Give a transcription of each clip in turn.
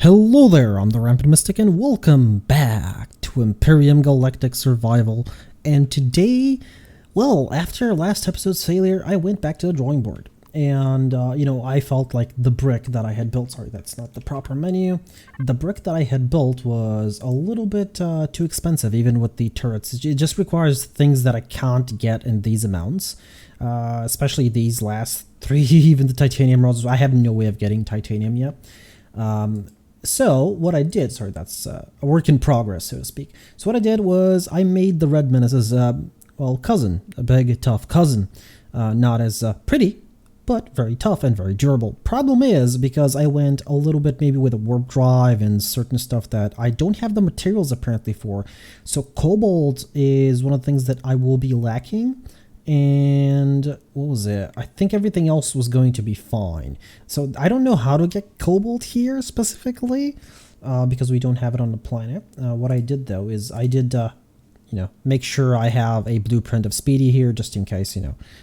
Hello there, I'm the Rampant Mystic and welcome back to Empyrion Galactic Survival. And today, well, after last episode's failure, I went back to the drawing board. And, I felt like the brick that I had built, sorry, that's not the proper menu. The brick that I had built was a little bit too expensive, even with the turrets. It just requires things that I can't get in these amounts, especially these last three, even the titanium rods. I have no way of getting titanium yet. So what I did, sorry, that's a work in progress, so to speak. So what I did was I made the Red Menace's, cousin, a big, tough cousin. Not as pretty, but very tough and very durable. Problem is, because I went a little bit maybe with a warp drive and certain stuff that I don't have the materials apparently for. So cobalt is one of the things that I will be lacking. And what was it? I think everything else was going to be fine. So I don't know how to get cobalt here specifically, because we don't have it on the planet. What I did though is I did, make sure I have a blueprint of Speedy here, just in case,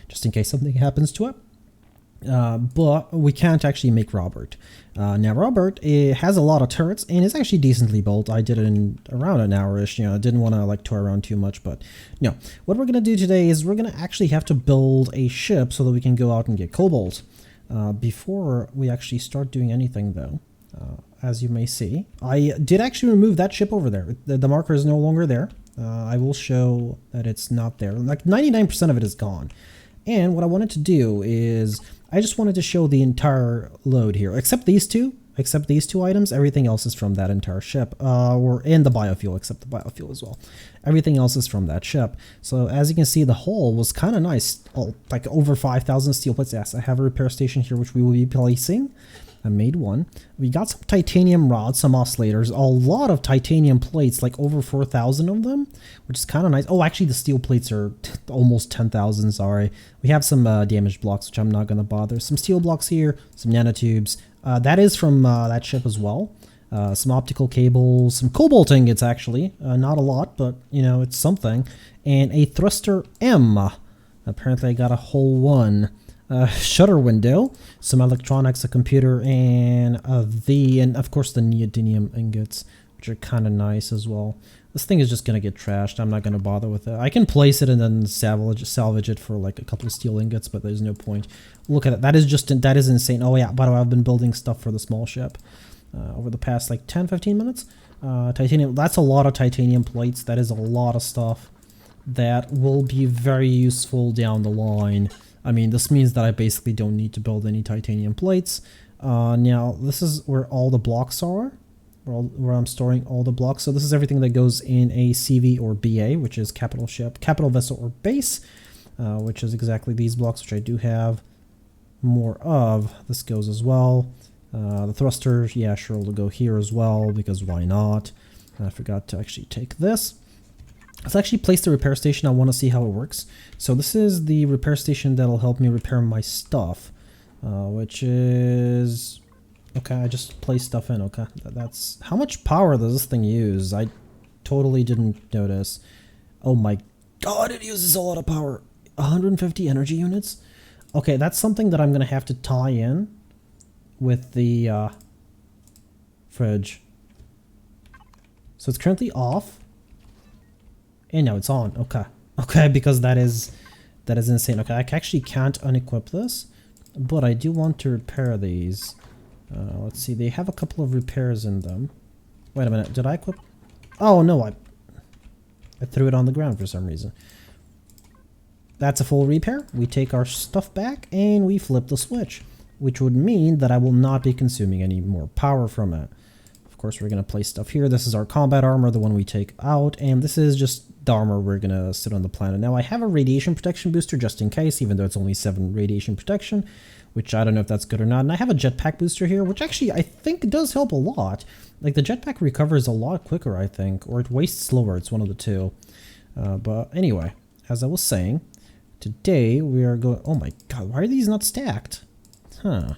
just in case something happens to it. But we can't actually make Robert. Now Robert has a lot of turrets and is actually decently built. I did it in around an hour-ish. I didn't want to toy around too much, but no. What we're gonna do today is we're gonna actually have to build a ship so that we can go out and get cobalt. Before we actually start doing anything though, as you may see, I did actually remove that ship over there. The marker is no longer there. I will show that it's not there. Like 99% of it is gone. And what I wanted to do is I just wanted to show the entire load here, except these two items. Everything else is from that entire ship, and the biofuel, except the biofuel as well. Everything else is from that ship. So as you can see, the hull was kind of nice, like over 5,000 steel plates. Yes, I have a repair station here, which we will be placing. I made one. We got some titanium rods, some oscillators, a lot of titanium plates, like over 4,000 of them, which is kind of nice. Oh, actually the steel plates are almost 10,000, sorry. We have some damaged blocks, which I'm not going to bother. Some steel blocks here, some nanotubes. That is from that ship as well. Some optical cables, some cobalt ingots actually. Not a lot, but it's something. And a thruster M. Apparently I got a whole one. Shutter window, some electronics, a computer, and of course the neodymium ingots, which are kind of nice as well. This thing is just gonna get trashed. I'm not gonna bother with it. I can place it and then salvage it for like a couple of steel ingots, but there's no point. Look at it. That is insane. Oh yeah, by the way, I've been building stuff for the small ship over the past like 10-15 minutes. Titanium. That's a lot of titanium plates. That is a lot of stuff that will be very useful down the line. I mean, this means that I basically don't need to build any titanium plates. Now, this is where all the blocks are, where I'm storing all the blocks. So this is everything that goes in a CV or BA, which is capital ship, capital vessel or base, which is exactly these blocks, which I do have more of. This goes as well. The thrusters, yeah, sure, will go here as well, because why not? I forgot to actually take this. Let's actually place the repair station. I want to see how it works. So this is the repair station that'll help me repair my stuff, which is... Okay, I just placed stuff in. Okay, that's... How much power does this thing use? I totally didn't notice. Oh my god, it uses a lot of power. 150 energy units? Okay, that's something that I'm going to have to tie in with the fridge. So it's currently off. And now it's on. Okay, because that is insane. Okay, I actually can't unequip this, but I do want to repair these. Let's see, they have a couple of repairs in them. Wait a minute, did I equip? Oh no, I threw it on the ground for some reason. That's a full repair. We take our stuff back and we flip the switch, which would mean that I will not be consuming any more power from it. Of course, we're going to place stuff here. This is our combat armor, the one we take out, and this is just the armor we're going to sit on the planet. Now, I have a radiation protection booster just in case, even though it's only 7 radiation protection, which I don't know if that's good or not. And I have a jetpack booster here, which actually I think does help a lot. Like, the jetpack recovers a lot quicker, I think, or it wastes slower. It's one of the two. But anyway, as I was saying, today we are going... Oh my god, why are these not stacked? Huh.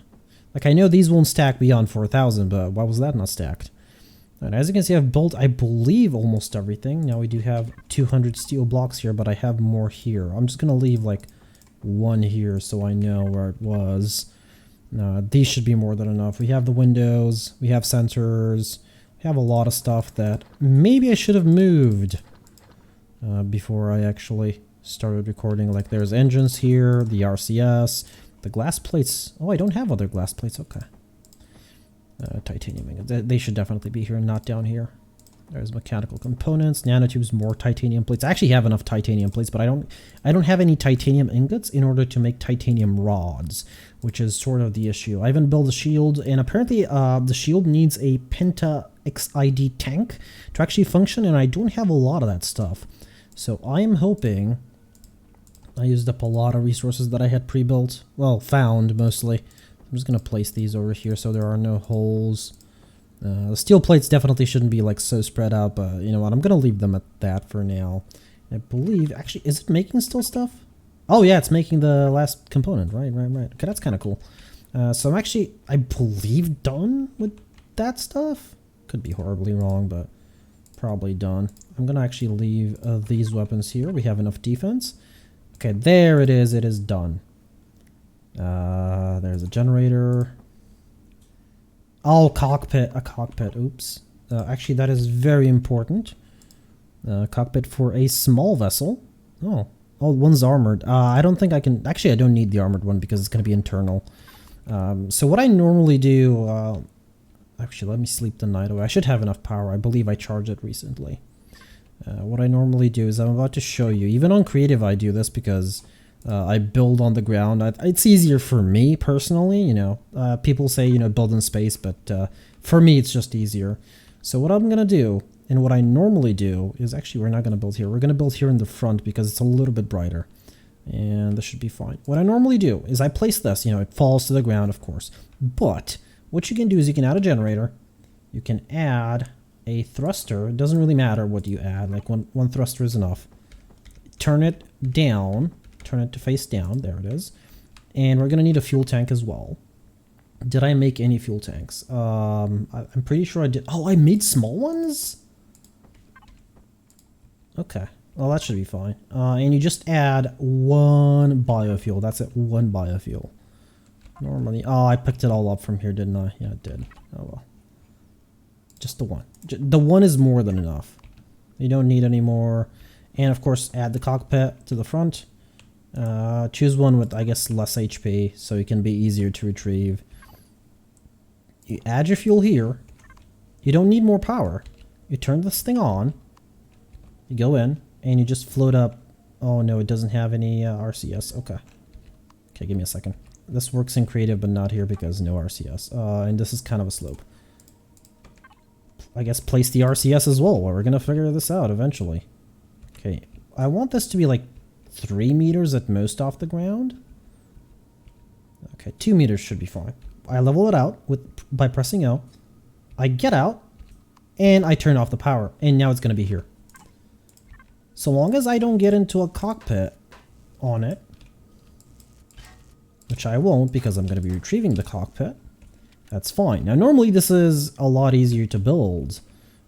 Like, I know these won't stack beyond 4,000, but why was that not stacked? And as you can see, I've built, I believe, almost everything. Now we do have 200 steel blocks here, but I have more here. I'm just going to leave, like, one here so I know where it was. No, these should be more than enough. We have the windows, we have sensors, we have a lot of stuff that maybe I should have moved before I actually started recording. Like there's engines here, the RCS, the glass plates. Oh, I don't have other glass plates. Okay. Titanium ingots. They should definitely be here and not down here. There's mechanical components, nanotubes, more titanium plates. I actually have enough titanium plates, but I don't have any titanium ingots in order to make titanium rods, which is sort of the issue. I haven't built a shield, and apparently the shield needs a Penta XID tank to actually function, and I don't have a lot of that stuff. So I am hoping... I used up a lot of resources that I had pre-built. Well, found, mostly. I'm just going to place these over here so there are no holes. The steel plates definitely shouldn't be like so spread out, but you know what, I'm gonna leave them at that for now. I believe, actually, is it making still stuff? Oh yeah, it's making the last component, right. Okay, that's kind of cool. So I'm actually, I believe, done with that stuff. Could be horribly wrong, but probably done. I'm gonna actually leave these weapons here. We have enough defense. Okay, there it is done. There's a generator. Oh, cockpit, a cockpit, oops. Actually, that is very important. Cockpit for a small vessel. Oh, one's armored. I don't think I can, actually I don't need the armored one because it's going to be internal. So what I normally do, actually let me sleep the night away. I should have enough power. I believe I charged it recently. What I normally do is I'm about to show you. Even on creative I do this because I build on the ground. It's easier for me personally, you know. People say, you know, build in space, but for me it's just easier. So what I'm gonna do, and what I normally do, is actually we're not gonna build here. We're gonna build here in the front because it's a little bit brighter. And this should be fine. What I normally do is I place this, you know, it falls to the ground, of course. But what you can do is you can add a generator. You can add a thruster. It doesn't really matter what you add. Like one thruster is enough. Turn it down. Turn it to face down. There it is. And we're going to need a fuel tank as well. Did I make any fuel tanks? I'm pretty sure I did. Oh, I made small ones? Okay. Well, that should be fine. And you just add one biofuel. That's it. One biofuel. Normally. Oh, I picked it all up from here, didn't I? Yeah, I did. Oh, well. Just the one. The one is more than enough. You don't need any more. And, of course, add the cockpit to the front. Choose one with, I guess, less HP, so it can be easier to retrieve. You add your fuel here. You don't need more power. You turn this thing on. You go in, and you just float up. Oh no, it doesn't have any RCS. Okay. Okay, give me a second. This works in creative, but not here because no RCS. And this is kind of a slope. I guess place the RCS as well. We're gonna figure this out eventually. Okay, I want this to be like 3 meters at most off the ground. Okay, 2 meters should be fine. I level it out by pressing L. I get out, and I turn off the power, and now it's going to be here. So long as I don't get into a cockpit on it, which I won't because I'm going to be retrieving the cockpit, that's fine. Now normally this is a lot easier to build.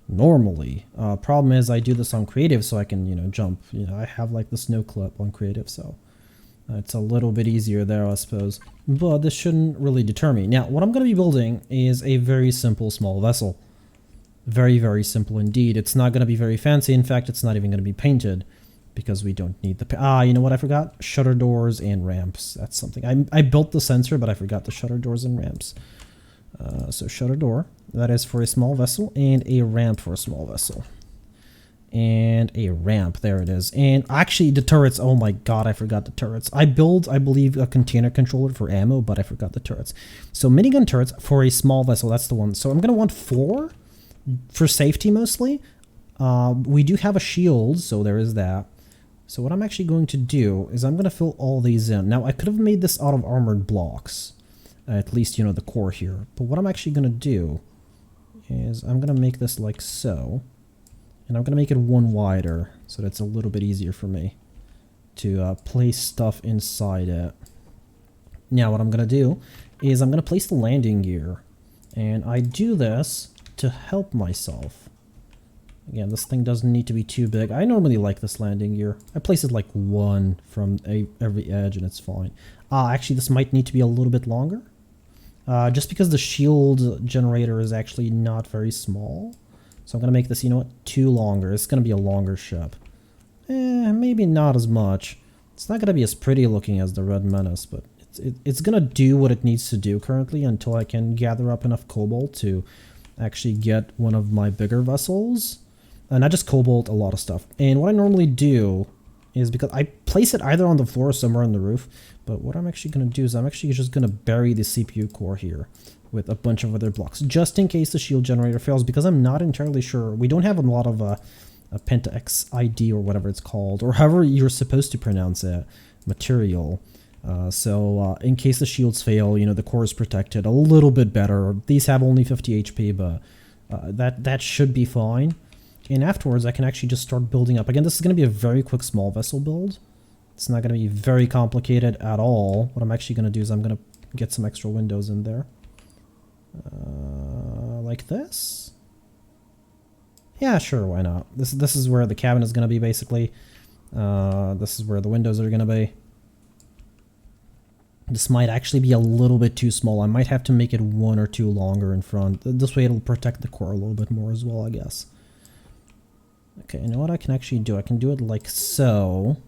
Normally. Problem is I do this on creative so I can, you know, jump. You know, I have like the snow clip on creative, so it's a little bit easier there, I suppose. But this shouldn't really deter me. Now, what I'm going to be building is a very simple small vessel. Very, very simple indeed. It's not going to be very fancy. In fact, it's not even going to be painted because we don't need the... you know what I forgot? Shutter doors and ramps. That's something. I built the sensor, but I forgot the shutter doors and ramps. So shutter door, that is for a small vessel, and a ramp for a small vessel. And a ramp, there it is. And actually the turrets, oh my god, I forgot the turrets. I build, I believe, a container controller for ammo, but I forgot the turrets. So minigun turrets for a small vessel, that's the one. So I'm going to want 4 for safety mostly. We do have a shield, so there is that. So what I'm actually going to do is I'm going to fill all these in. Now I could have made this out of armored blocks. At least, you know, the core here. But what I'm actually going to do is I'm going to make this like so. And I'm going to make it 1 wider so that it's a little bit easier for me to place stuff inside it. Now what I'm going to do is I'm going to place the landing gear. And I do this to help myself. Again, this thing doesn't need to be too big. I normally like this landing gear. I place it like 1 from every edge and it's fine. Actually, this might need to be a little bit longer. just because the shield generator is actually not very small. So I'm going to make this, you know what, 2 longer. It's going to be a longer ship. Maybe not as much. It's not going to be as pretty looking as the Red Menace, but it's going to do what it needs to do currently until I can gather up enough cobalt to actually get one of my bigger vessels. Not just cobalt, a lot of stuff. And what I normally do is, because I place it either on the floor or somewhere on the roof, but what I'm actually going to do is I'm actually just going to bury the CPU core here with a bunch of other blocks, just in case the shield generator fails, because I'm not entirely sure. We don't have a lot of a Penta X ID or whatever it's called, or however you're supposed to pronounce it, material. So in case the shields fail, you know, the core is protected a little bit better. These have only 50 HP, but that should be fine. And afterwards, I can actually just start building up. Again, this is going to be a very quick small vessel build. It's not going to be very complicated at all. What I'm actually going to do is I'm going to get some extra windows in there. Like this? Yeah, sure, why not? This is where the cabin is going to be, basically. This is where the windows are going to be. This might actually be a little bit too small. I might have to make it 1 or 2 longer in front. This way it'll protect the core a little bit more as well, I guess. Okay, you know what I can actually do? I can do it like so.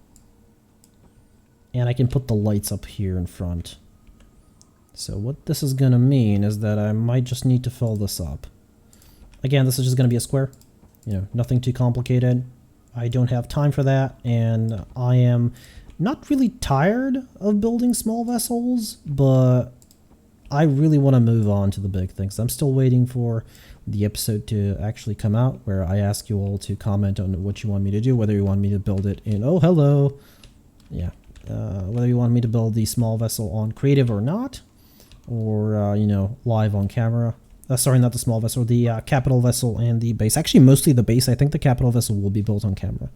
And I can put the lights up here in front. So what this is going to mean is that I might just need to fill this up. Again, this is just going to be a square. You know, nothing too complicated. I don't have time for that, and I am not really tired of building small vessels, but I really want to move on to the big things. I'm still waiting for the episode to actually come out, where I ask you all to comment on what you want me to do, whether you want me to build it in, oh, hello. Yeah. Whether you want me to build the small vessel on creative or not, or, you know, live on camera. Sorry, not the small vessel, the capital vessel and the base. Actually, mostly the base. I think the capital vessel will be built on camera.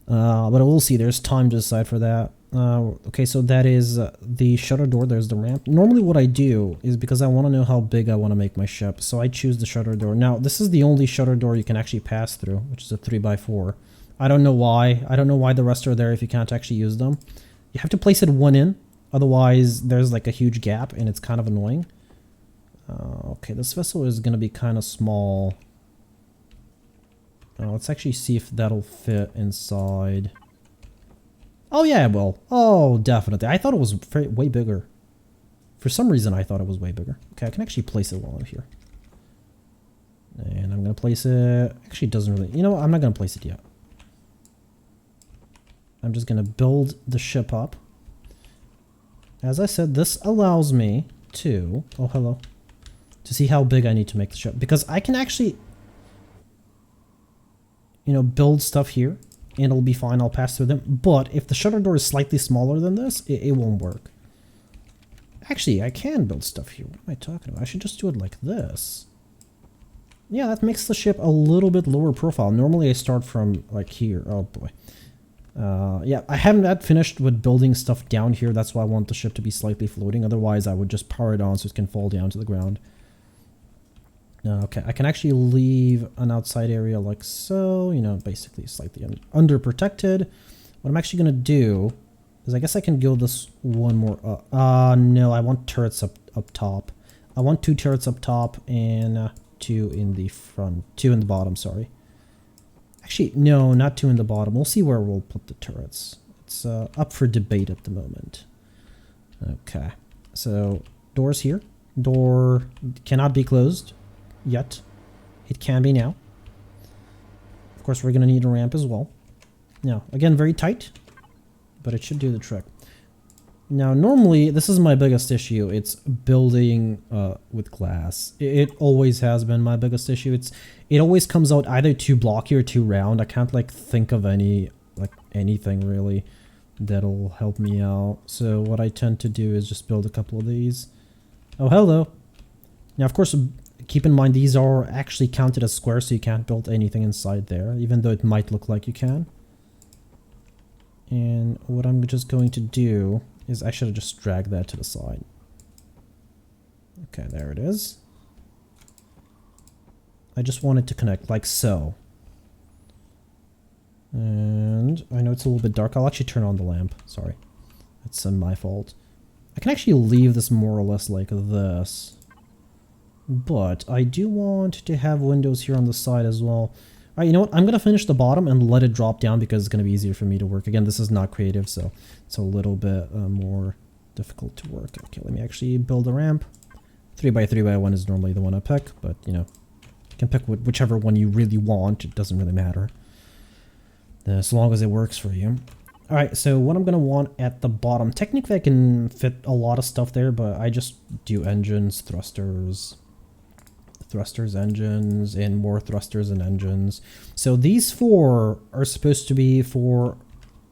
But we'll see. There's time to decide for that. Okay, so that is the shutter door. There's the ramp. Normally what I do is, because I want to know how big I want to make my ship, so I choose the shutter door. Now, this is the only shutter door you can actually pass through, which is a 3x4. I don't know why. I don't know why the rest are there if you can't actually use them. You have to place it 1 in. Otherwise, there's like a huge gap, and it's kind of annoying. Okay, this vessel is going to be kind of small. Let's actually see if that'll fit inside. Oh yeah, it will. Oh, definitely. I thought it was way bigger. For some reason, I thought it was way bigger. Okay, I can actually place it while I'm here. And I'm going to place it... Actually, it doesn't really... You know what? I'm not going to place it yet. I'm just going to build the ship up. As I said, this allows me to... Oh, hello. To see how big I need to make the ship. Because I can actually... You know, build stuff here. And it'll be fine. I'll pass through them. But if the shutter door is slightly smaller than this, it won't work. Actually, I can build stuff here. What am I talking about? I should just do it like this. Yeah, that makes the ship a little bit lower profile. Normally I start from like here. Oh boy. Yeah, I haven't yet finished with building stuff down here. That's why I want the ship to be slightly floating. Otherwise, I would just power it on so it can fall down to the ground. Okay, I can actually leave an outside area like so. You know, basically slightly under protected. What I'm actually going to do is, I guess I can go this one more up. No, I want turrets up top. I want 2 turrets up top and 2 in the front. 2 in the bottom, sorry. Actually, no, not 2 in the bottom. We'll see where we'll put the turrets. It's up for debate at the moment. Okay, so doors here. Door cannot be closed yet. It can be now. Of course, we're going to need a ramp as well. Now, again, very tight, but it should do the trick. Now, normally, this is my biggest issue. It's building with glass. It always has been my biggest issue. It always comes out either too blocky or too round. I can't, like, think of anything, really, that'll help me out. So what I tend to do is just build a couple of these. Oh, hello. Now, of course, keep in mind, these are actually counted as squares, so you can't build anything inside there, even though it might look like you can. And what I'm just going to do is I should have just dragged that to the side. Okay, there it is. I just want it to connect like so. And I know it's a little bit dark. I'll actually turn on the lamp. Sorry. That's my fault. I can actually leave this more or less like this. But I do want to have windows here on the side as well. Alright, you know what? I'm going to finish the bottom and let it drop down because it's going to be easier for me to work. Again, this is not creative, so it's a little bit more difficult to work. Okay, let me actually build a ramp. 3x3x1 is normally the one I pick, but, you know, you can pick whichever one you really want. It doesn't really matter. As long as it works for you. Alright, so what I'm going to want at the bottom, technically I can fit a lot of stuff there, but I just do engines, thrusters, engines, and more thrusters and engines. So these 4 are supposed to be for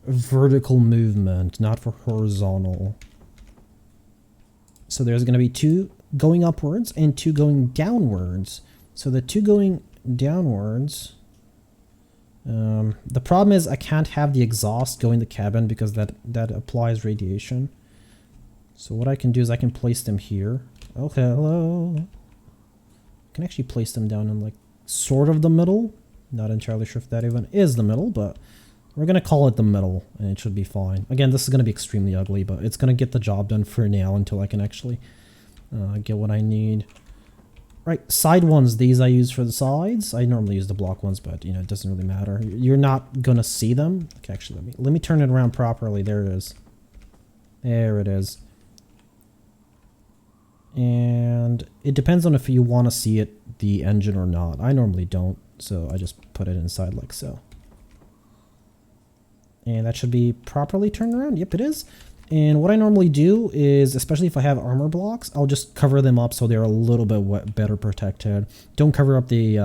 vertical movement, not for horizontal. So there's going to be 2 going upwards and 2 going downwards. So the 2 going downwards... the problem is I can't have the exhaust go in the cabin because that applies radiation. So what I can do is I can place them here. Oh, hello. I can actually place them down in like sort of the middle. Not entirely sure if that even is the middle, but we're going to call it the middle and it should be fine. Again, this is going to be extremely ugly, but it's going to get the job done for now until I can actually get what I need. Right, side ones, these I use for the sides. I normally use the block ones, but, you know, it doesn't really matter. You're not going to see them. Okay, actually, let me turn it around properly. There it is. There it is. And it depends on if you want to see it, the engine or not. I normally don't, so I just put it inside like so. And that should be properly turned around. Yep, it is. And what I normally do is, especially if I have armor blocks, I'll just cover them up so they're a little bit better protected. Don't cover up the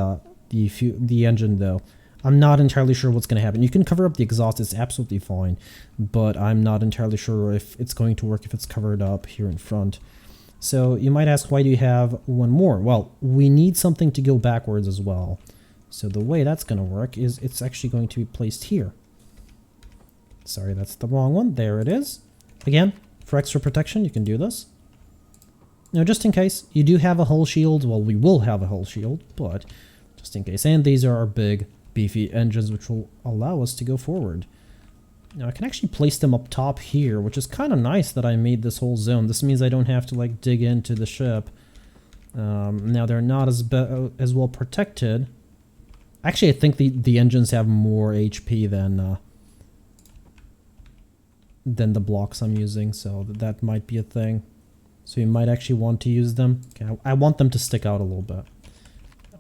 engine though. I'm not entirely sure what's going to happen. You can cover up the exhaust, it's absolutely fine, but I'm not entirely sure if it's going to work if it's covered up here in front. So you might ask, why do you have one more? Well, we need something to go backwards as well. So the way that's going to work is it's actually going to be placed here. Sorry, that's the wrong one. There it is. Again, for extra protection, you can do this. Now, just in case, you do have a hull shield. Well, we will have a hull shield, but just in case. And these are our big, beefy engines, which will allow us to go forward. Now, I can actually place them up top here, which is kind of nice that I made this whole zone. This means I don't have to, like, dig into the ship. Now, they're not as well protected. Actually, I think the engines have more HP than the blocks I'm using, so that might be a thing. So you might actually want to use them. Okay, I want them to stick out a little bit.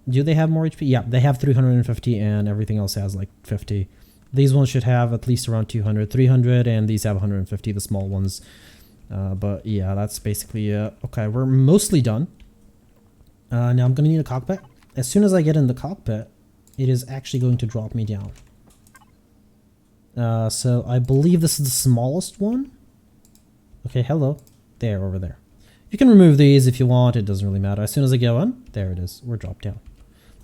Do they have more HP? Yeah, they have 350 and everything else has like 50. These ones should have at least around 200, 300, and these have 150, the small ones. But yeah, that's basically it. Okay, we're mostly done. Now I'm going to need a cockpit. As soon as I get in the cockpit, it is actually going to drop me down. So I believe this is the smallest one. Okay, hello. There, over there. You can remove these if you want, it doesn't really matter. As soon as I go in, there it is, we're dropped down.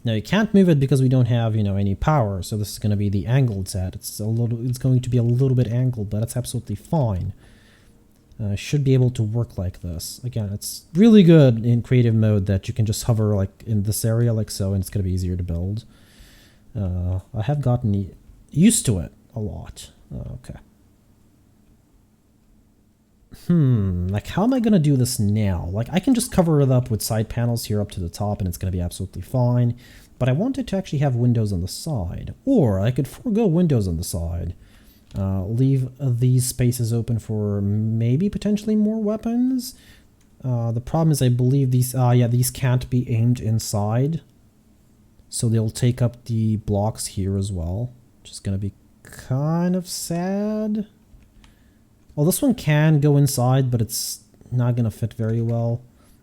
Now you can't move it because we don't have, you know, any power, so this is going to be the angle it's at. It's going to be a little bit angled, but it's absolutely fine. Should be able to work like this. Again, it's really good in creative mode that you can just hover like in this area like so, and it's going to be easier to build. I have gotten used to it a lot. Okay. Like how am I going to do this now? Like I can just cover it up with side panels here up to the top and it's going to be absolutely fine. But I wanted to actually have windows on the side. Or I could forego windows on the side. Leave these spaces open for maybe potentially more weapons. The problem is I believe these, yeah, these can't be aimed inside. So they'll take up the blocks here as well. Which is going to be kind of sad. Well, this one can go inside, but it's not going to fit very well.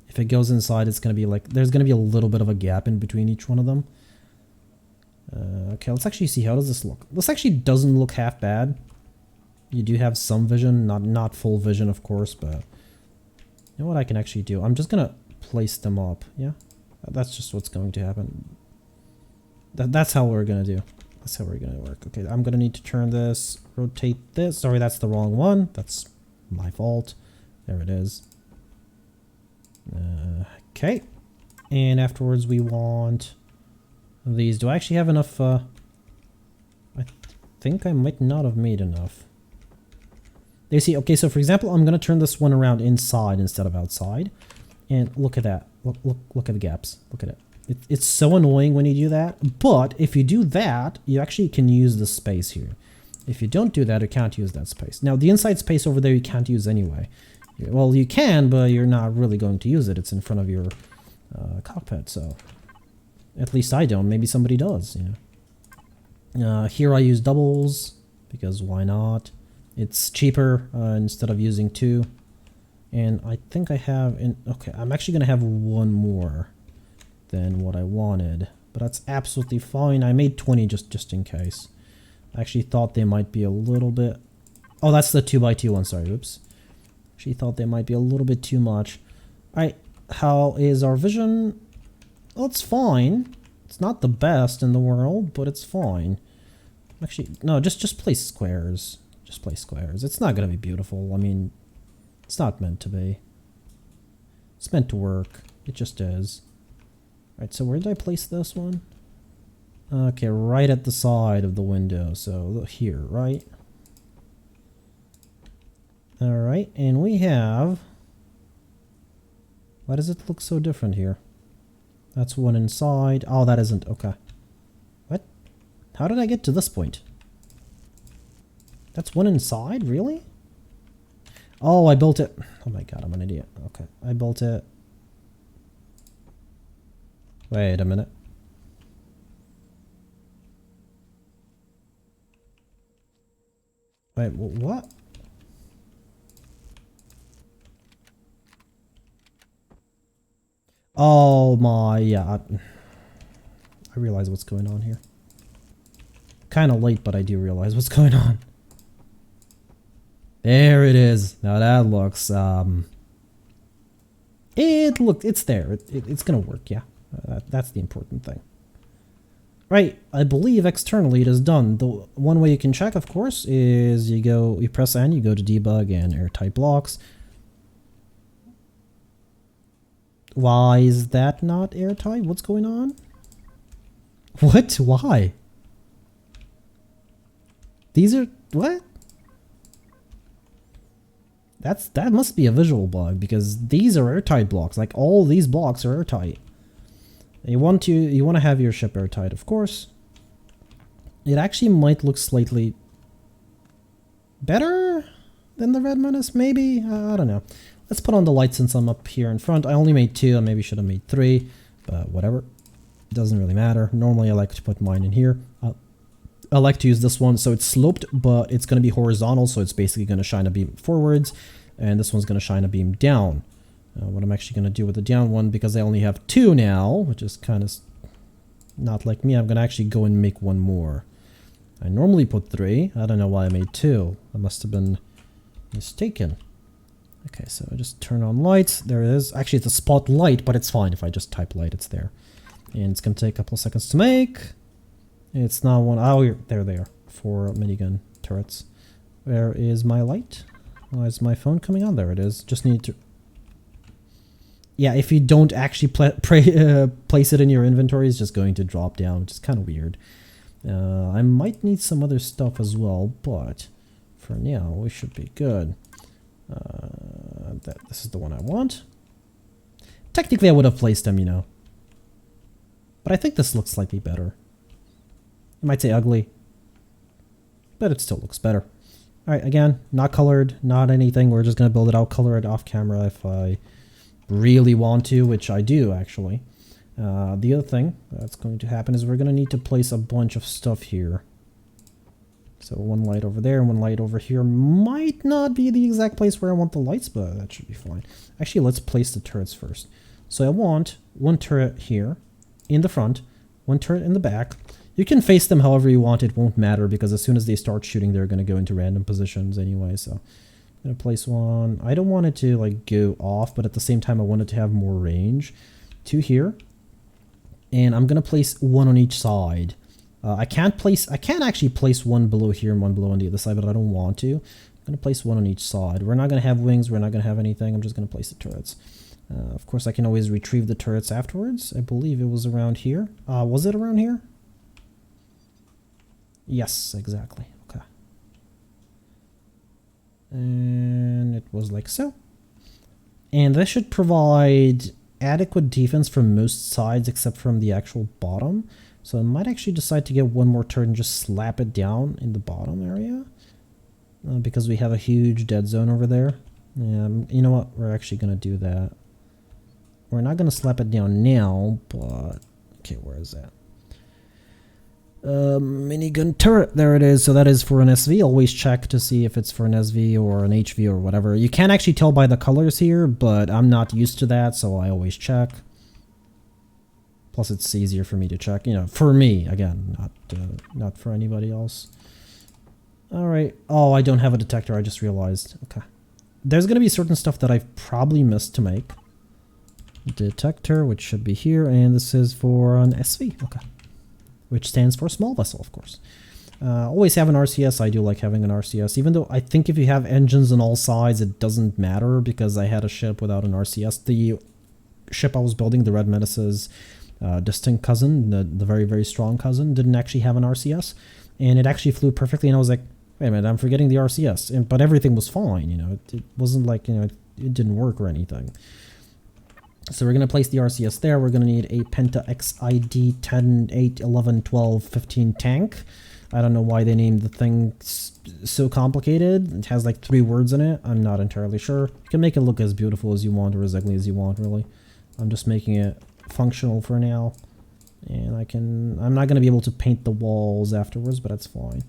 If it goes inside, it's going to be like, there's going to be a little bit of a gap in between each one of them. Okay, let's actually see, how does this look? This actually doesn't look half bad. You do have some vision, not full vision, of course, but you know what I can actually do? I'm just going to place them up, yeah? That's just what's going to happen. That's how we're going to do. That's how we're going to work. Okay, I'm going to need to turn this, rotate this. Sorry, that's the wrong one. That's my fault. There it is. Okay. And afterwards we want these. Do I actually have enough? I think I might not have made enough. They see, okay, so for example, I'm going to turn this one around inside instead of outside. And look at that. Look at the gaps. Look at it. It's so annoying when you do that. But if you do that, you actually can use the space here. If you don't do that, you can't use that space. Now, the inside space over there you can't use anyway. Well, you can, but you're not really going to use it. It's in front of your cockpit, so... At least I don't. Maybe somebody does, yeah. Here I use doubles, because why not? It's cheaper instead of using 2. And I think I have... okay, I'm actually going to have one more than what I wanted. But that's absolutely fine. I made 20 just in case. I actually thought they might be a little bit... Oh, that's the 2x2 one, sorry, oops. Actually thought they might be a little bit too much. Alright, how is our vision? Well, it's fine. It's not the best in the world, but it's fine. Actually, no, just place squares. Just place squares. It's not going to be beautiful. I mean, it's not meant to be. It's meant to work. It just is. Alright, so where did I place this one? Okay, right at the side of the window. So here, right? Alright, and we have... Why does it look so different here? That's one inside. Oh, that isn't. Okay. What? How did I get to this point? That's one inside? Really? Oh, I built it. Oh my god, I'm an idiot. Okay, I built it. Wait a minute. Wait, what? Oh my, yeah. I realize what's going on here. Kind of late, but I do realize what's going on. There it is. Now that looks, it's there. It's gonna work, yeah. That's the important thing. Right, I believe externally it is done. The one way you can check, of course, is you press N, you go to debug and airtight blocks. Why is that not airtight? What's going on? What? Why? These are... what? That must be a visual bug, because these are airtight blocks. Like, all these blocks are airtight. You want to have your ship airtight, of course. It actually might look slightly better than the Red Menace, maybe? I don't know. Let's put on the lights since I'm up here in front. I only made 2, I maybe should have made 3, but whatever. It doesn't really matter. Normally I like to put mine in here. I like to use this one, so it's sloped, but it's going to be horizontal, so it's basically going to shine a beam forwards, and this one's going to shine a beam down. What I'm actually going to do with the down one, because I only have 2 now, which is kind of not like me, I'm going to actually go and make one more. I normally put 3. I don't know why I made 2. I must have been mistaken. Okay, so I just turn on lights. There it is. Actually, it's a spotlight, but it's fine. If I just type light, it's there. And it's going to take a couple of seconds to make. It's not one. Oh, there they are. 4 minigun turrets. Where is my light? Why is my phone coming on? There it is. Just need to... Yeah, if you don't actually place it in your inventory, it's just going to drop down, which is kind of weird. I might need some other stuff as well, but for now, we should be good. This is the one I want. Technically, I would have placed them, you know. But I think this looks slightly better. You might say ugly, but it still looks better. Alright, again, not colored, not anything. We're just going to build it out, color it off camera if I really want to, which I do, actually. The other thing that's going to happen is we're going to need to place a bunch of stuff here. So one light over there and one light over here. Might not be the exact place where I want the lights, but that should be fine. Actually, let's place the turrets first. So I want one turret here in the front, one turret in the back. You can face them however you want. It won't matter because as soon as they start shooting, they're going to go into random positions anyway. So I'm going to place one. I don't want it to like go off, but at the same time, I want it to have more range. 2 here. And I'm going to place one on each side. I can't actually place one below here and one below on the other side, but I don't want to. I'm going to place one on each side. We're not going to have wings. We're not going to have anything. I'm just going to place the turrets. Of course, I can always retrieve the turrets afterwards. I believe it was around here. Was it around here? Yes, exactly. Okay. And it was like so. And this should provide adequate defense from most sides except from the actual bottom. So I might actually decide to get one more turn and just slap it down in the bottom area. Because we have a huge dead zone over there. You know what? We're actually going to do that. We're not going to slap it down now, but... Okay, where is that? Minigun turret, there it is. So that is for an SV. Always check to see if it's for an SV or an HV or whatever. You can actually tell by the colors here, but I'm not used to that, so I always check. Plus it's easier for me to check, you know, for me, again, not for anybody else. Alright. Oh, I don't have a detector, I just realized. Okay. There's going to be certain stuff that I've probably missed to make. Detector, which should be here, and this is for an SV. Okay. Which stands for small vessel, of course. Always have an RCS. I do like having an RCS, even though I think if you have engines on all sides, it doesn't matter, because I had a ship without an RCS. The ship I was building, the Red Menace's distinct cousin, the very, very strong cousin, didn't actually have an RCS, and it actually flew perfectly, and I was like, wait a minute, I'm forgetting the RCS. But everything was fine, you know, it wasn't like, you know, it didn't work or anything. So we're going to place the RCS there. We're going to need a Penta XID 10, 8, 11, 12, 15 tank. I don't know why they named the thing so complicated. It has like 3 words in it. I'm not entirely sure. You can make it look as beautiful as you want or as ugly as you want, really. I'm just making it functional for now. And I'm not going to be able to paint the walls afterwards, but that's fine.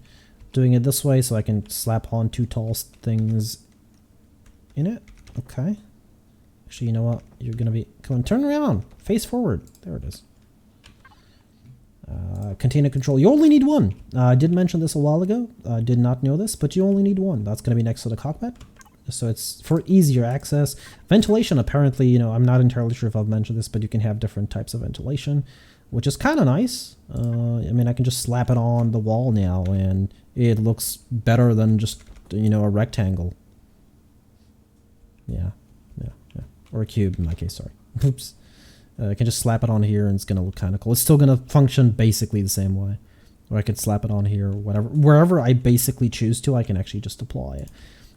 Doing it this way so I can slap on 2 tall things in it. Okay. Actually, you know what? You're going to be... Come on, turn around. Face forward. There it is. Container control. You only need 1. I did mention this a while ago. I did not know this, but you only need 1. That's going to be next to the cockpit. So it's for easier access. Ventilation, apparently, you know, I'm not entirely sure if I've mentioned this, but you can have different types of ventilation, which is kind of nice. I mean, I can just slap it on the wall now, and it looks better than just, you know, a rectangle. Yeah. Or a cube in my case, sorry. Oops. I can just slap it on here and it's going to look kind of cool. It's still going to function basically the same way. Or I could slap it on here, whatever. Wherever I basically choose to, I can actually just apply it.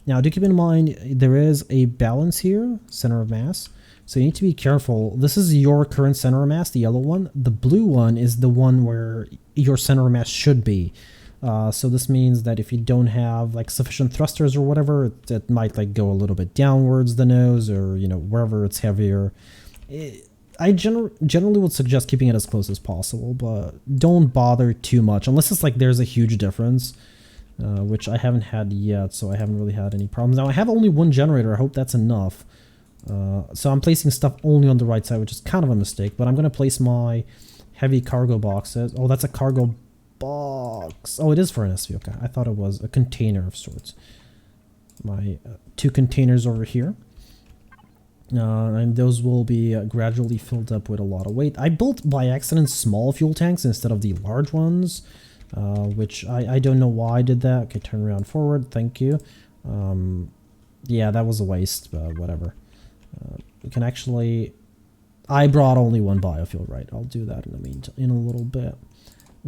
Now, do keep in mind, there is a balance here, center of mass. So you need to be careful. This is your current center of mass, the yellow one. The blue one is the one where your center of mass should be. So this means that if you don't have like sufficient thrusters or whatever, it might like go a little bit downwards the nose, or you know, wherever it's heavier. I generally would suggest keeping it as close as possible, but don't bother too much unless it's like there's a huge difference, which I haven't had yet, so I haven't really had any problems. Now I have only 1 generator. I hope that's enough. So I'm placing stuff only on the right side, which is kind of a mistake, but I'm going to place my heavy cargo boxes. Oh, that's a cargo box. Oh, it is for an SV. Okay, I thought it was a container of sorts. My 2 containers over here. And those will be gradually filled up with a lot of weight. I built by accident small fuel tanks instead of the large ones, which I don't know why I did that. Okay, turn around forward. Thank you. Yeah, that was a waste, but whatever. We can actually... I brought only 1 biofuel, right? I'll do that in a little bit.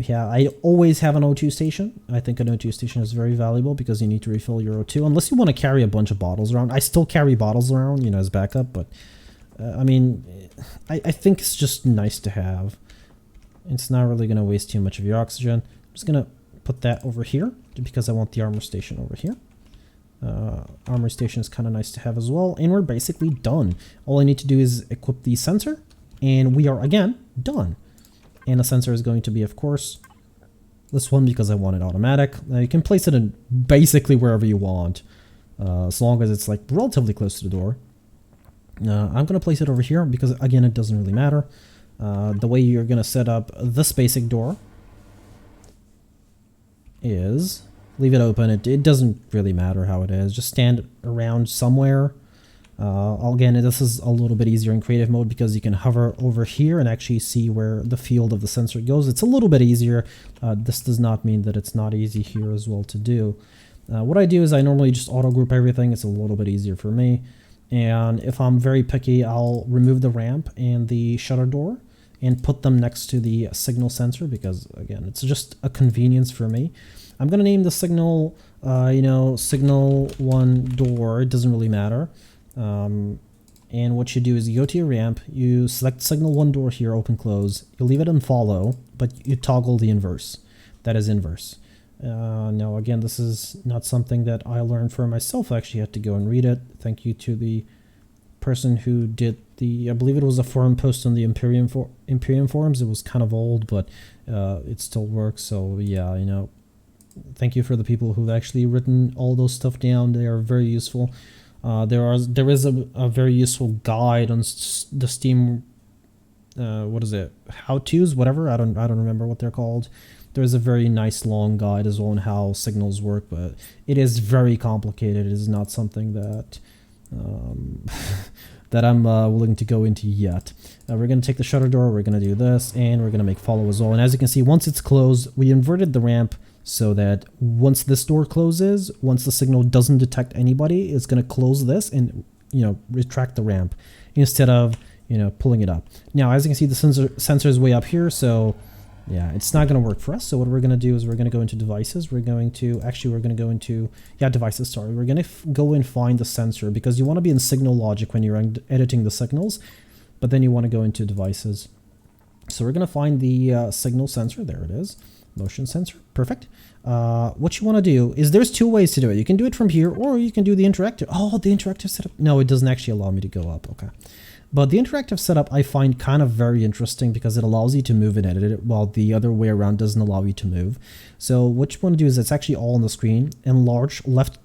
I always have an O2 station. I think an O2 station is very valuable because you need to refill your O2 unless you want to carry a bunch of bottles around. I still carry bottles around, you know, as backup, but I mean, I think it's just nice to have. It's not really going to waste too much of your oxygen. I'm just going to put that over here because I want the armor station over here. Armor station is kind of nice to have as well, and we're basically done. All I need to do is equip the sensor, and we are again done. And the sensor is going to be, of course, this one because I want it automatic. You can place it in basically wherever you want, as long as it's like relatively close to the door. I'm going to place it over here because, again, it doesn't really matter. The way you're going to set up this basic door is leave it open. It doesn't really matter how it is. Just stand around somewhere. Again, this is a little bit easier in creative mode because you can hover over here and actually see where the field of the sensor goes. It's a little bit easier. This does not mean that it's not easy here as well to do. What I do is I normally just auto group everything. It's a little bit easier for me. And if I'm very picky, I'll remove the ramp and the shutter door and put them next to the signal sensor because, again, it's just a convenience for me. I'm going to name the signal, signal 1 door. It doesn't really matter. And what you do is you go to your ramp, you select signal 1 door here, open, close. You leave it on follow, but you toggle the inverse. That is inverse. Now, again, this is not something that I learned for myself. I actually had to go and read it. Thank you to the person who did I believe it was a forum post on the Empyrion forums. It was kind of old, but it still works. So yeah, thank you for the people who've actually written all those stuff down. They are very useful. There is a very useful guide on the Steam. What is it? How-tos, whatever. I don't remember what they're called. There's a very nice long guide as well on how signals work, but it is very complicated. It is not something that that I'm willing to go into yet. We're going to take the shutter door, we're going to do this, and we're going to make follow as well. And as you can see, once it's closed, we inverted the ramp so that once this door closes, once the signal doesn't detect anybody, it's going to close this and, retract the ramp instead of, pulling it up. Now, as you can see, the sensor is way up here, so yeah, it's not going to work for us. So what we're going to do is we're going to go into devices. We're going to go into, devices, sorry. We're going to go and find the sensor because you want to be in signal logic when you're editing the signals, but then you want to go into devices. So we're going to find the signal sensor. There it is. Motion sensor. Perfect. What you want to do is there's 2 ways to do it. You can do it from here or you can do the interactive. Oh, the interactive setup. No, it doesn't actually allow me to go up. Okay. But the interactive setup I find kind of very interesting because it allows you to move and edit it while the other way around doesn't allow you to move. So what you want to do is it's actually all on the screen. Enlarge left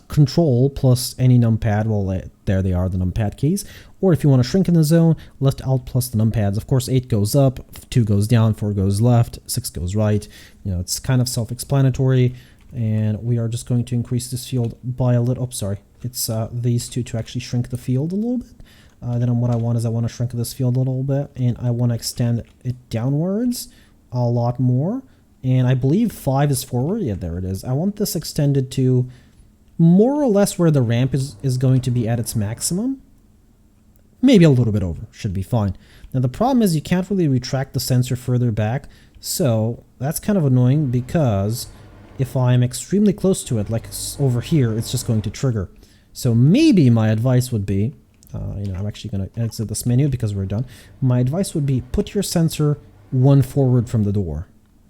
control plus any numpad. Well, there they are, the numpad keys. Or if you want to shrink in the zone, left alt plus the numpads. Of course, 8 goes up, 2 goes down, 4 goes left, 6 goes right. It's kind of self-explanatory. And we are just going to increase this field by a little. Oh, sorry. It's these two to actually shrink the field a little bit. Then what I want to shrink this field a little bit, and I want to extend it downwards a lot more. And I believe 5 is forward. Yeah, there it is. I want this extended to more or less where the ramp is going to be at its maximum. Maybe a little bit over. Should be fine. Now the problem is you can't really retract the sensor further back. So that's kind of annoying because if I'm extremely close to it, like over here, it's just going to trigger. So maybe my advice would be, I'm actually going to exit this menu because we're done. My advice would be put your sensor 1 forward from the door.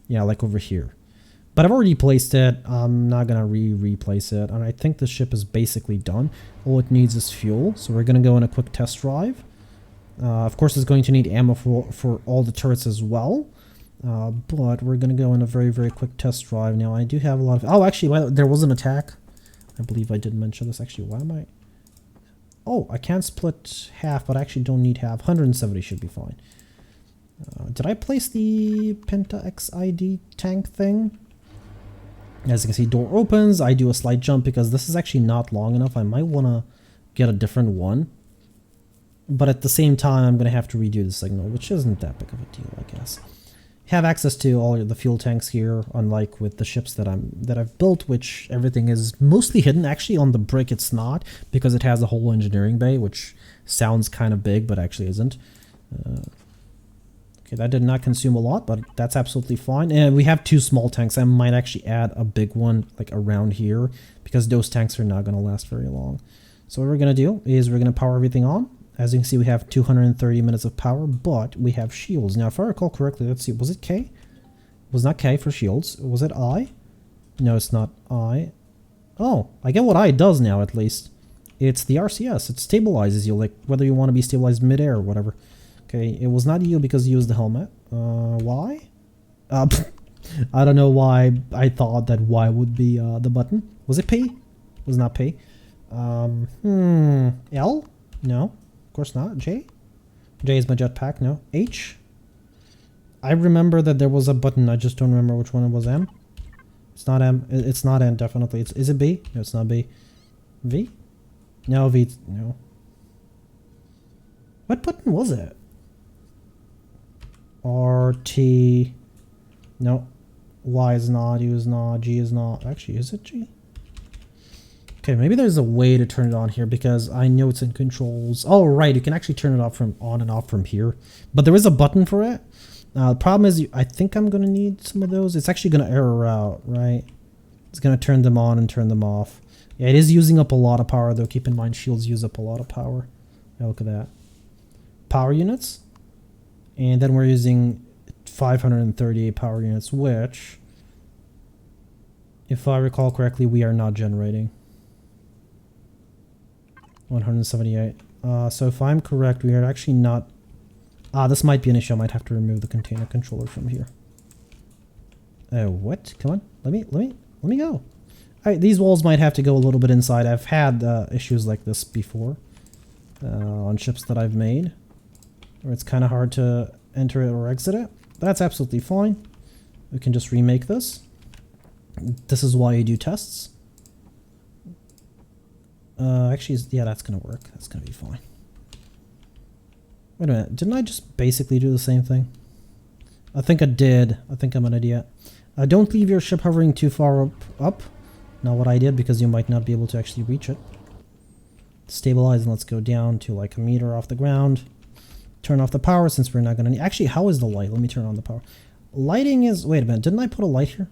Yeah, like over here. But I've already placed it. I'm not going to replace it. And I think the ship is basically done. All it needs is fuel. So we're going to go on a quick test drive. Of course, it's going to need ammo for all the turrets as well. But we're going to go on a very, very quick test drive. Now, I do have a lot of... Oh, actually, there was an attack. I believe I did mention this. Actually, why am I... Oh, I can split half, but I actually don't need half. 170 should be fine. Did I place the Penta XID tank thing? As you can see, door opens. I do a slight jump because this is actually not long enough. I might want to get a different one. But at the same time, I'm going to have to redo the signal, which isn't that big of a deal, I guess. Have access to all the fuel tanks here, unlike with the ships that I've built, which everything is mostly hidden. Actually, on the brick it's not, because it has a whole engineering bay, which sounds kind of big, but actually isn't. Okay, that did not consume a lot, but that's absolutely fine. And we have 2 small tanks. I might actually add a big one, like around here, because those tanks are not going to last very long. So what we're going to do is we're going to power everything on. As you can see, we have 230 minutes of power, but we have shields. Now, if I recall correctly, let's see, was it K? It was not K for shields. Was it I? No, it's not I. Oh, I get what I does now, at least. It's the RCS. It stabilizes you, like whether you want to be stabilized midair or whatever. Okay, it was not you because you used the helmet. Why? I don't know why I thought that Y would be the button. Was it P? It was not P. L? No. Of course not. J? J is my jetpack. No. H? I remember that there was a button. I just don't remember which one it was. M? It's not M. It's not N, definitely. Is it B? No, it's not B. V? No, V. No. What button was it? R, T. No. Y is not. U is not. G is not. Actually, is it G? Okay, maybe there's a way to turn it on here because I know it's in controls. Oh, right, you can actually turn it off from on and off from here. But there is a button for it. The problem is, I think I'm going to need some of those. It's actually going to error out, right? It's going to turn them on and turn them off. Yeah, it is using up a lot of power, though. Keep in mind, shields use up a lot of power. Yeah, look at that. Power units. And then we're using 538 power units, which, if I recall correctly, we are not generating. 178. So if I'm correct, we are actually not... this might be an issue. I might have to remove the container controller from here. What? Come on. Let me go. All right, these walls might have to go a little bit inside. I've had issues like this before on ships that I've made, where it's kind of hard to enter it or exit it. That's absolutely fine. We can just remake this. This is why you do tests. Actually, yeah, that's gonna work. That's gonna be fine. Wait a minute, didn't I just basically do the same thing? I think I did. I think I'm an idiot. Don't leave your ship hovering too far up. Not what I did, because you might not be able to actually reach it. Stabilize, and let's go down to like a meter off the ground. Turn off the power, since we're not gonna need... Actually, how is the light? Let me turn on the power. Lighting is... Wait a minute, didn't I put a light here?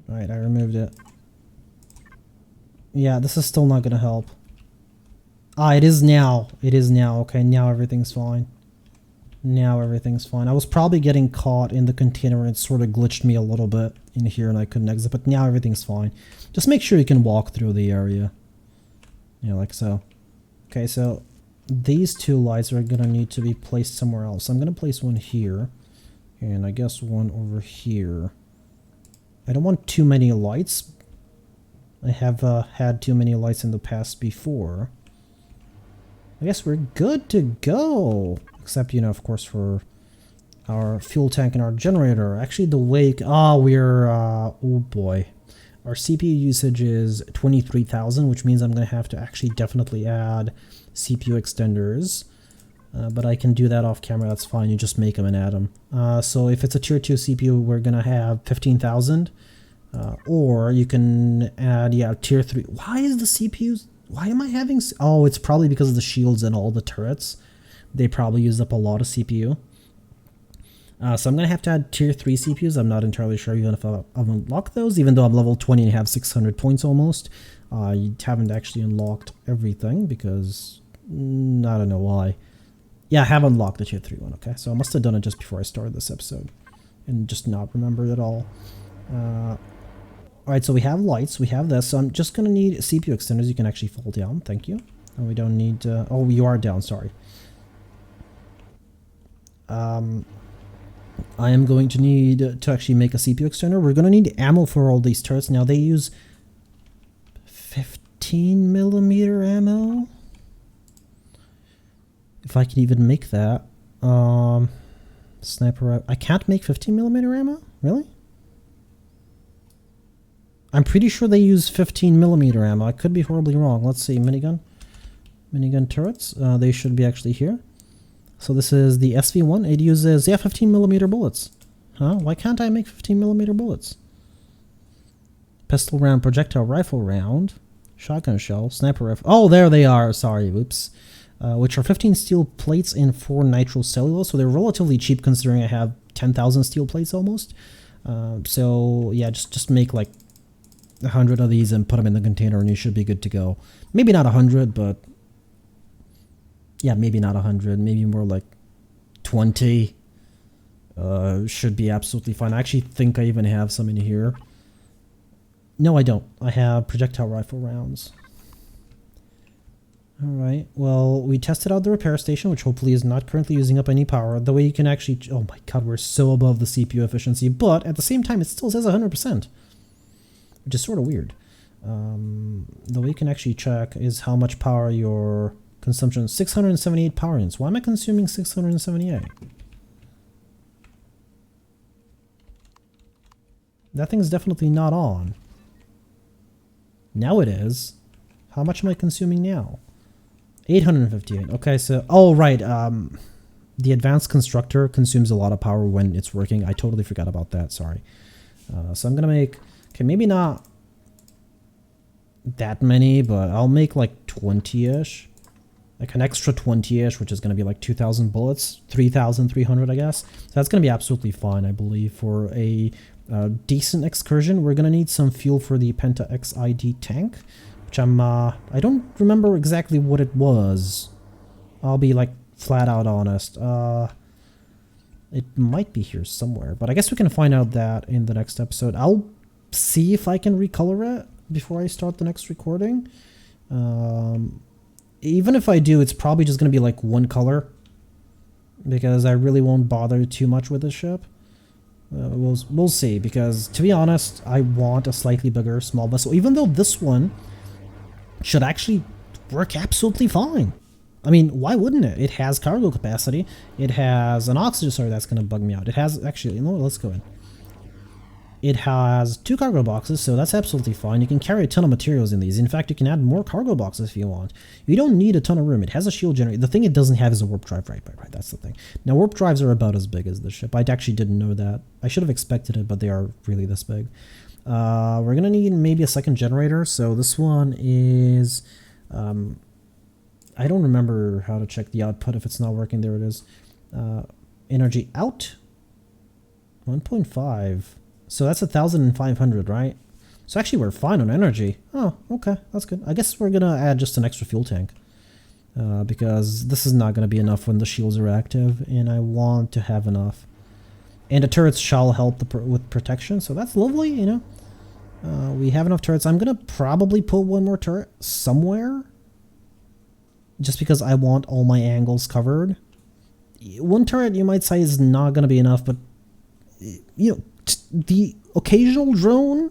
Alright, I removed it. Yeah, this is still not gonna help. It is now. It is now. Okay, now everything's fine. Now everything's fine. I was probably getting caught in the container and it sort of glitched me a little bit in here and I couldn't exit, but now everything's fine. Just make sure you can walk through the area. Yeah, like so. Okay, so these two lights are gonna need to be placed somewhere else. I'm gonna place one here, and I guess one over here. I don't want too many lights. I have had too many lights in the past before. I guess we're good to go. Except, you know, of course, for our fuel tank and our generator. Actually, the wake... oh boy. Our CPU usage is 23,000, which means I'm going to have to actually definitely add CPU extenders. But I can do that off camera, that's fine. You just make them and add them. So if it's a tier 2 CPU, we're going to have 15,000. Or you can add, yeah, tier 3. Why is the CPU... Why am I having... Oh, it's probably because of the shields and all the turrets. They probably used up a lot of CPU. So I'm going to have to add tier 3 CPUs. I'm not entirely sure even if I've unlocked those, even though I'm level 20 and have 600 points almost. You haven't actually unlocked everything because... I don't know why. Yeah, I have unlocked the tier 3 one, okay? So I must have done it just before I started this episode and just not remembered at all. Alright, so we have lights, we have this, so I'm just going to need CPU extenders. You can actually fall down, thank you. And we don't need to... Oh, you are down, sorry. I am going to need to actually make a CPU extender. We're going to need ammo for all these turrets. Now, they use 15mm ammo? If I can even make that. Sniper... I can't make 15mm ammo? Really? I'm pretty sure they use 15mm ammo. I could be horribly wrong. Let's see. Minigun. Minigun turrets. They should be actually here. So this is the SV1. It uses, yeah, 15mm bullets. Huh? Why can't I make 15mm bullets? Pistol round, projectile rifle round, shotgun shell, sniper rifle. Oh, there they are. Sorry. Oops. Which are 15 steel plates and 4 nitrocellulose. So they're relatively cheap considering I have 10,000 steel plates almost. So yeah, just make like 100 of these and put them in the container and you should be good to go. Maybe not 100, but yeah, maybe not 100, maybe more like 20. Should be absolutely fine. I actually think I even have some in here. No, I don't. I have projectile rifle rounds. Alright, well, we tested out the repair station, which hopefully is not currently using up any power. The way you can actually... Oh my god, we're so above the CPU efficiency, but at the same time, it still says 100%. Which is sort of weird. The way you can actually check is how much power your consumption is. 678 power units. Why am I consuming 678? That thing's definitely not on. Now it is. How much am I consuming now? 858. Okay, so... Oh, right. The advanced constructor consumes a lot of power when it's working. I totally forgot about that. Sorry. So I'm going to make... Okay, maybe not that many, but I'll make like 20-ish. like an extra 20-ish, which is going to be like 2,000 bullets, 3,300, I guess. So that's going to be absolutely fine, I believe, for a decent excursion. We're going to need some fuel for the Penta XID tank, which I don't remember exactly what it was. I'll be like flat out honest. It might be here somewhere, but I guess we can find out that in the next episode. I'll see if I can recolor it before I start the next recording. Even if I do, it's probably just going to be like one color, because I really won't bother too much with this ship. We'll see, because to be honest, I want a slightly bigger small vessel, even though this one should actually work absolutely fine. I mean, why wouldn't it? It has cargo capacity. It has an oxygen, sorry, that's going to bug me out. It has, actually, you know what, let's go in. It has 2 cargo boxes, so that's absolutely fine. You can carry a ton of materials in these. In fact, you can add more cargo boxes if you want. You don't need a ton of room. It has a shield generator. The thing it doesn't have is a warp drive. Right, that's the thing. Now, warp drives are about as big as the ship. I actually didn't know that. I should have expected it, but they are really this big. We're going to need maybe a second generator. So this one is... I don't remember how to check the output if it's not working. There it is. Energy out. 1.5. So that's 1,500, right? So actually we're fine on energy. Oh, okay, that's good. I guess we're gonna add just an extra fuel tank, because this is not gonna be enough when the shields are active, and I want to have enough. And the turrets shall help with protection, so that's lovely, you know. We have enough turrets. I'm gonna probably put one more turret somewhere, just because I want all my angles covered. One turret, you might say, is not gonna be enough, but you know, the occasional drone,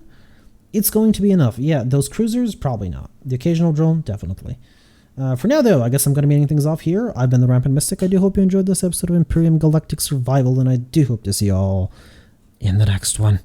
it's going to be enough. Yeah, those cruisers, probably not. The occasional drone, definitely. For now, though, I guess I'm going to be ending things off here. I've been the Rampant Mystic. I do hope you enjoyed this episode of Empyrion Galactic Survival, and I do hope to see you all in the next one.